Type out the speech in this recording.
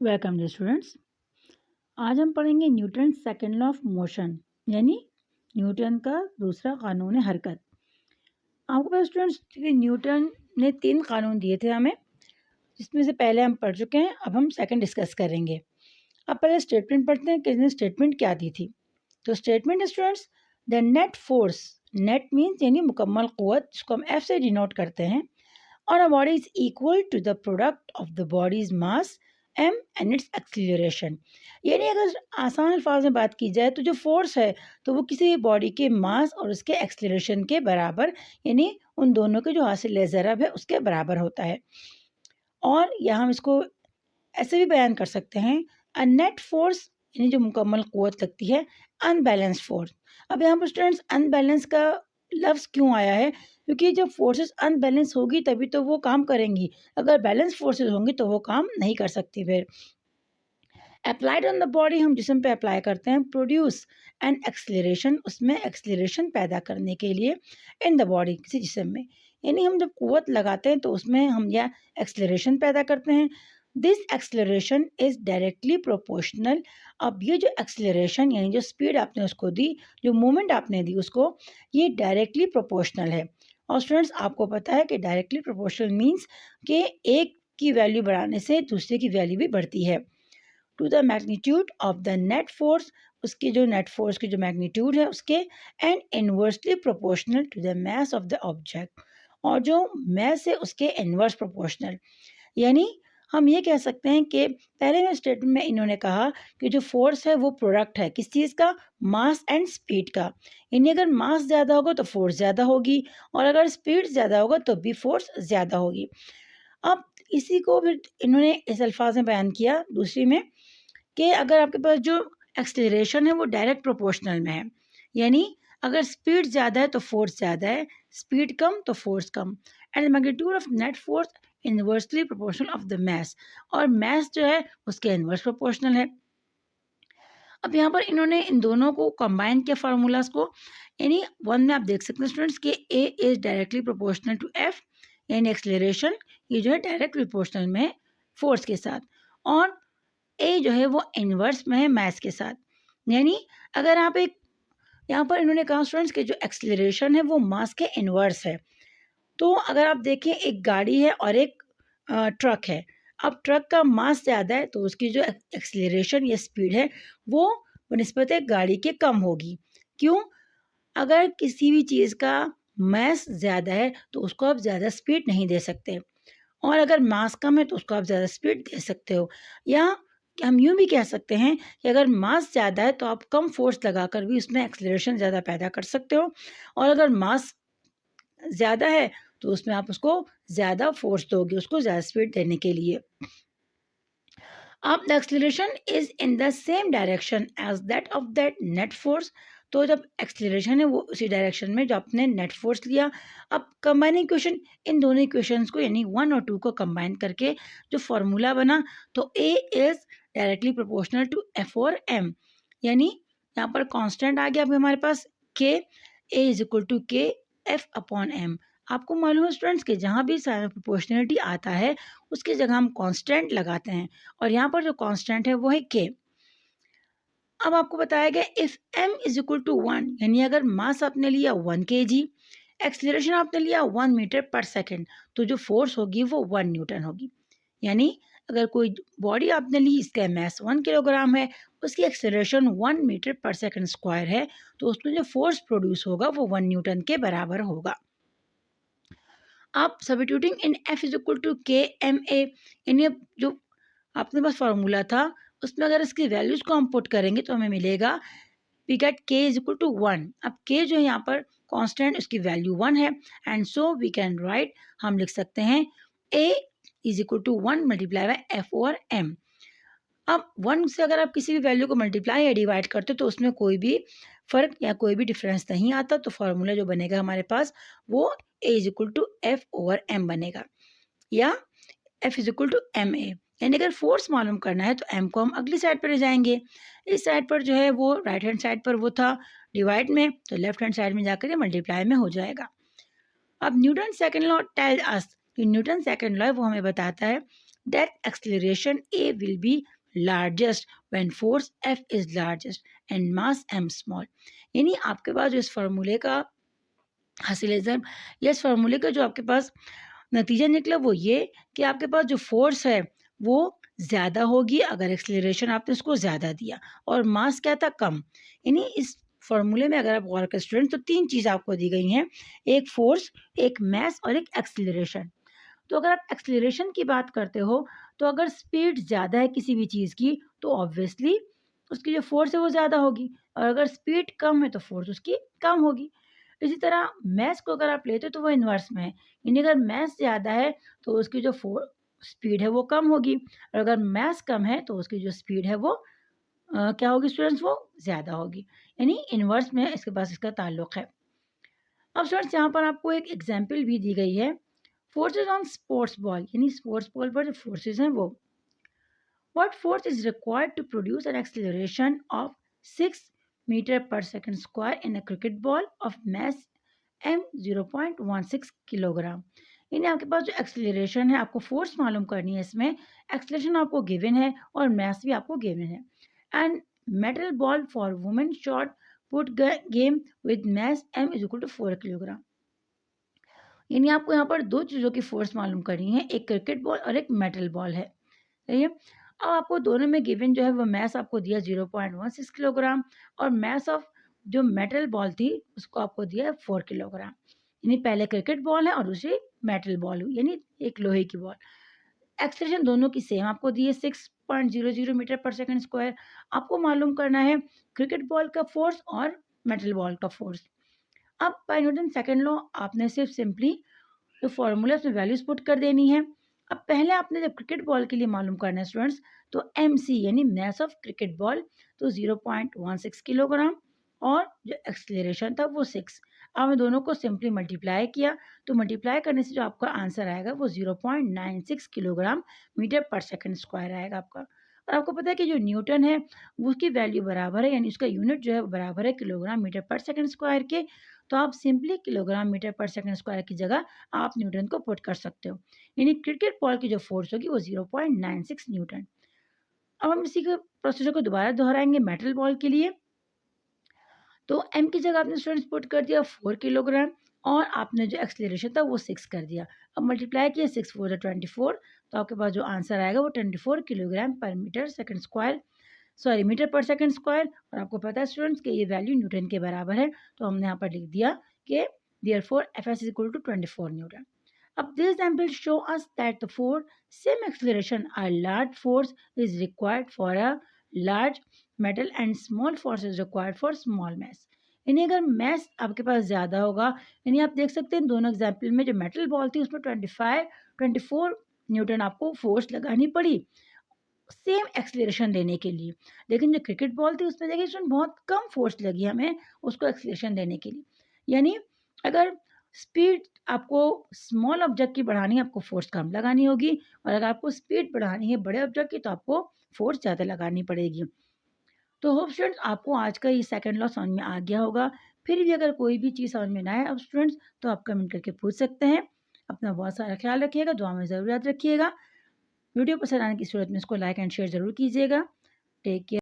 Welcome day students. आज हम पढ़ेंगे Newton second law of motion, यानी न्यूटन का दूसरा कानून हरकत। आपको पता स्टूडेंट्स कि न्यूटन ने 3 कानून दिए थे हमें, जिसमें से पहले हम पढ़ चुके हैं। अब हम सेकंड डिस्कस करेंगे। अब पहले स्टेटमेंट पढ़ते हैं कि इसने स्टेटमेंट क्या दी थी। तो statement students, the net force, net means यानी मुकम्मल क़ुव्वत, जिसको हम एफ से डिनोट करते हैं, on a body is equal to the product of the body's mass m and its acceleration। यानी अगर आसान अल्फाज में बात की जाए तो जो फोर्स है तो वो किसी बॉडी के मास और उसके एक्सीलरेशन के बराबर, यानी उन दोनों के जो हासिल ज़रब है उसके बराबर होता है। और यहाँ हम इसको ऐसे भी बयान कर सकते हैं, अ नेट फोर्स यानी जो मुकम्मल क़ुव्वत लगती है, अनबैलेंस्ड फोर्स। अब यहाँ पर स्टूडेंट्स अनबैलेंस का लफ्ज़ क्यों आया है? क्योंकि जब फोर्सेस अनबैलेंस होगी तभी तो वो काम करेंगी। अगर बैलेंस फोर्सेस होंगी तो वो काम नहीं कर सकती। फिर अप्लाइड ऑन द बॉडी, हम जिस्म पे अप्लाई करते हैं। प्रोड्यूस एंड एक्सलेरेशन, उसमें एक्सलेरेशन पैदा करने के लिए। इन द बॉडी, किसी जिस्म में, यानी हम जब कुव्वत लगाते हैं तो उसमें हम या एक्सलेरेशन पैदा करते हैं। This acceleration is directly proportional. अब ये जो एक्सलरेशन यानी जो स्पीड आपने उसको दी, जो मूवमेंट आपने दी उसको, ये डायरेक्टली प्रोपोर्शनल है। और स्टूडेंट्स आपको पता है कि डायरेक्टली प्रोपोर्शनल मीन्स कि एक की वैल्यू बढ़ाने से दूसरे की वैल्यू भी बढ़ती है। To the magnitude of the net force, उसकी जो नेट फोर्स की जो मैग्नीट्यूड है उसके, and inversely proportional to the mass of the object, और जो मास है उसके इन्वर्स प्रोपोर्शनल। यानी हम ये कह सकते हैं कि पहले में स्टेटमेंट में इन्होंने कहा कि जो फोर्स है वो प्रोडक्ट है किस चीज़ का? मास एंड स्पीड का। यानी अगर मास ज़्यादा होगा तो फोर्स ज़्यादा होगी, और अगर स्पीड ज़्यादा होगा तो भी फोर्स ज़्यादा होगी। अब इसी को फिर इन्होंने इस अल्फाज में बयान किया दूसरी में, कि अगर आपके पास जो एक्सेलरेशन है वो डायरेक्ट प्रोपोर्शनल में है, यानी अगर स्पीड ज़्यादा है तो फोर्स ज़्यादा है, स्पीड कम तो force come. And magnitude of net force inversely proportional of the mass, और मास जो है उसके इन्वर्स प्रोपोर्शनल है। अब यहाँ पर इन्होंने इन दोनों को कंबाइन किया फार्मूलाज को, यानी वन में आप देख सकते हैं स्टूडेंट्स कि a is directly proportional to F, यानी एक्सेलरेशन ये जो है डायरेक्ट प्रोपोर्शनल में है फोर्स के साथ, और ए जो है वो इन्वर्स में है मास के साथ। यानी अगर आप एक, यहाँ पर इन्होंने कहा स्टूडेंट्स कि जो एक्सेलरेशन है वो मास के इन्वर्स है। तो अगर आप देखें एक गाड़ी है और एक ट्रक है। अब ट्रक का मास ज़्यादा है तो उसकी जो एक्सेलरेशन या स्पीड है वो बनिस्बत गाड़ी के कम होगी। क्यों? अगर किसी भी चीज़ का मास ज़्यादा है तो उसको आप ज़्यादा स्पीड नहीं दे सकते, और अगर मास कम है तो उसको आप ज़्यादा स्पीड दे सकते हो। या हम यूँ भी कह सकते हैं कि अगर मास ज़्यादा है तो आप कम फोर्स लगाकर भी उसमें एक्सेलरेशन ज़्यादा पैदा कर सकते हो, और अगर मास ज़्यादा है तो उसमें आप उसको ज़्यादा फोर्स दोगे उसको ज़्यादा स्पीड देने के लिए। अब the acceleration is in the same direction as that of that net force. तो जब एक्सेलरेशन है वो उसी डायरेक्शन में जो आपने नेट फोर्स लिया। अब कंबाइनिंग इक्वेशन, इन दोनों इक्वेशंस को यानी 1 और 2 को कंबाइन करके जो फार्मूला बना, तो A is directly proportional to F और एम, यानी यहाँ पर कांस्टेंट आ गया अब हमारे पास के, ए इज इक्वल टू के एफ अपॉन एम। आपको मालूम है स्टूडेंट्स कि जहाँ भी साइन ऑफ प्रोपोर्शनलिटी आता है उसकी जगह हम कांस्टेंट लगाते हैं, और यहाँ पर जो कांस्टेंट है वो है के। अब आपको बताया गया if m is equal to 1, यानी अगर मास आपने लिया 1 kg, एक्सेलरेशन आपने लिया 1 मीटर पर सेकेंड, तो जो फोर्स होगी वो 1 न्यूटन होगी। यानी अगर कोई बॉडी आपने ली, इसका मास 1 किलोग्राम है, उसकी एक्सेलरेशन 1 मीटर पर सेकेंड स्क्वायर है, तो उसमें जो फोर्स प्रोड्यूस होगा वो 1 न्यूटन के बराबर होगा। आप substituting in F is equal to K M ए, यानी जो आपके पास फार्मूला था उसमें अगर इसकी वैल्यूज़ को हम पुट करेंगे तो हमें मिलेगा वी गेट के इज इक्वल टू 1। अब के जो है यहाँ पर कांस्टेंट, उसकी वैल्यू 1 है, and so we can write, हम लिख सकते हैं a is equal to 1 multiply by F over m. अब 1 से अगर आप किसी भी वैल्यू को मल्टीप्लाई या डिवाइड करते हो तो उसमें कोई भी फ़र्क या कोई भी डिफरेंस नहीं आता, तो फार्मूला जो बनेगा हमारे पास वो a is equal to F over m बनेगा, या F is equal to m ए। यानी अगर फोर्स मालूम करना है तो एम को हम अगली साइड पर ले जाएंगे। इस साइड पर जो है वो राइट हैंड साइड पर वो था डिवाइड में, तो लेफ्ट हैंड साइड में जाकर ये मल्टीप्लाई में हो जाएगा। अब Newton second law tell us, Newton second law वो हमें बताता है that acceleration A will be largest when force F is largest and mass m small। यानी आपके पास जो इस फार्मूले का हासिल या इस फार्मूले का जो आपके पास नतीजा निकला वो ये कि आपके पास जो फोर्स है वो ज़्यादा होगी अगर एक्सेलरेशन आपने उसको ज़्यादा दिया और मास क्या था कम। यानी इस फॉर्मूले में अगर आप गौर करें स्टूडेंट तो तीन चीज़ आपको दी गई हैं, एक फोर्स, एक मास और एक एक्सेलरेशन। तो अगर आप एक्सेलरेशन की बात करते हो तो अगर स्पीड ज़्यादा है किसी भी चीज़ की तो ऑब्वियसली उसकी जो फोर्स है वो ज़्यादा होगी, और अगर स्पीड कम है तो फोर्स उसकी कम होगी। इसी तरह मैथ्स को अगर आप लेते हो तो वो इन्वर्स में है, यानी अगर मैथ्स ज़्यादा है तो उसकी जो स्पीड है वो कम होगी, और अगर मैथ्स कम है तो उसकी जो स्पीड है वो क्या होगी स्टूडेंट्स, वो ज़्यादा होगी। यानी इन्वर्स में इसके पास इसका ताल्लुक है। अब स्टूडेंट्स यहाँ पर आपको एक एग्जाम्पल भी दी गई है, फोर्सेज ऑन स्पोर्ट्स बॉल, यानी स्पोर्ट्स बॉल पर जो फोर्सेज हैं वो। What force is required to produce an acceleration of 6 meter per second square in a cricket ball of mass m 0.16 kilogram. यानी आपके पास जो एक्सेलरेशन है आपको फोर्स मालूम करनी है, इसमें एक्सेलरेशन आपको गिवन है और मास भी आपको गिवन है। And metal ball for women shot put game with mass m is equal to 4 kilogram. यानी आपको यहाँ पर दो चीज़ों की फोर्स मालूम करनी है, एक क्रिकेट बॉल और एक मेटल बॉल है, सही है। अब आपको दोनों में गिवन जो है वो मास आपको दिया 0.16 किलोग्राम और मास ऑफ जो मेटल बॉल थी उसको आपको दिया है 4 किलोग्राम। यानी पहले क्रिकेट बॉल है और दूसरी मेटल बॉल हुई, यानी एक लोहे की बॉल। एक्सेलरेशन दोनों की सेम आपको दी है 6.00 मीटर पर सेकंड स्क्वायर। आपको मालूम करना है क्रिकेट बॉल का फोर्स और मेटल बॉल का फोर्स। अब बाय न्यूटन सेकंड लॉ आपने सिर्फ सिंपली जो फॉर्मूला उसमें वैल्यूज पुट कर देनी है। अब पहले आपने जब क्रिकेट बॉल के लिए मालूम करना है स्टूडेंट्स तो MC यानी मास ऑफ क्रिकेट बॉल तो 0.16 किलोग्राम और जो एक्सेलरेशन था वो 6। आपने दोनों को सिंपली मल्टीप्लाई किया तो मल्टीप्लाई करने से जो आपका आंसर आएगा वो 0.96 kilogram metre per second square आएगा आपका। और आपको पता है कि जो न्यूटन है वो उसकी वैल्यू बराबर है, यानी उसका यूनिट जो है वो बराबर है kilogram metre per second square के। तो आप simply kilogram metre per second square की जगह आप न्यूटन को पुट कर सकते हो, यानी क्रिकेट बॉल की जो फोर्स होगी वो 0.96 न्यूटन। अब हम इसी के प्रोसीजर को दोबारा दोहराएंगे मेटल बॉल के लिए। तो m की जगह आपने स्टूडेंट्स पुट कर दिया 4 किलोग्राम और आपने जो एक्सेलरेशन था वो 6 कर दिया। अब मल्टीप्लाई किया 6 4 24, तो आपके पास जो आंसर आएगा वो 24 kilogram per metre second square, sorry metre per second square. और आपको पता है स्टूडेंट्स कि ये वैल्यू न्यूटन के बराबर है, तो हमने यहाँ पर लिख दिया कि therefore Fs is equal to 24 Newton. अब this example show us that the for same acceleration a large force is required for a large metal and small force is required for small mass। यानी अगर mass आपके पास ज़्यादा होगा, यानी आप देख सकते हैं दोनों एग्जाम्पल में जो मेटल बॉल थी उसमें 24 न्यूटन आपको फोर्स लगानी पड़ी सेम एक्सेलरेशन देने के लिए, लेकिन जो क्रिकेट बॉल थी उसमें देखिए उसमें बहुत कम फोर्स लगी हमें उसको एक्सेलरेशन देने के लिए। यानी अगर स्पीड आपको स्मॉल ऑब्जेक्ट की बढ़ानी है आपको फोर्स कम लगानी होगी, और अगर आपको स्पीड बढ़ानी है बड़े ऑब्जेक्ट की तो आपको फोर्स ज़्यादा लगानी पड़ेगी। तो होप स्टूडेंट्स आपको आज का ये सेकंड लॉ समझ में आ गया होगा। फिर भी अगर कोई भी चीज़ समझ में ना आए अब स्टूडेंट्स तो आप कमेंट करके पूछ सकते हैं। अपना बहुत सारा ख्याल रखिएगा, दुआ में ज़रूर याद रखिएगा। वीडियो पसंद आने की सूरत में इसको लाइक एंड शेयर ज़रूर कीजिएगा। Take care.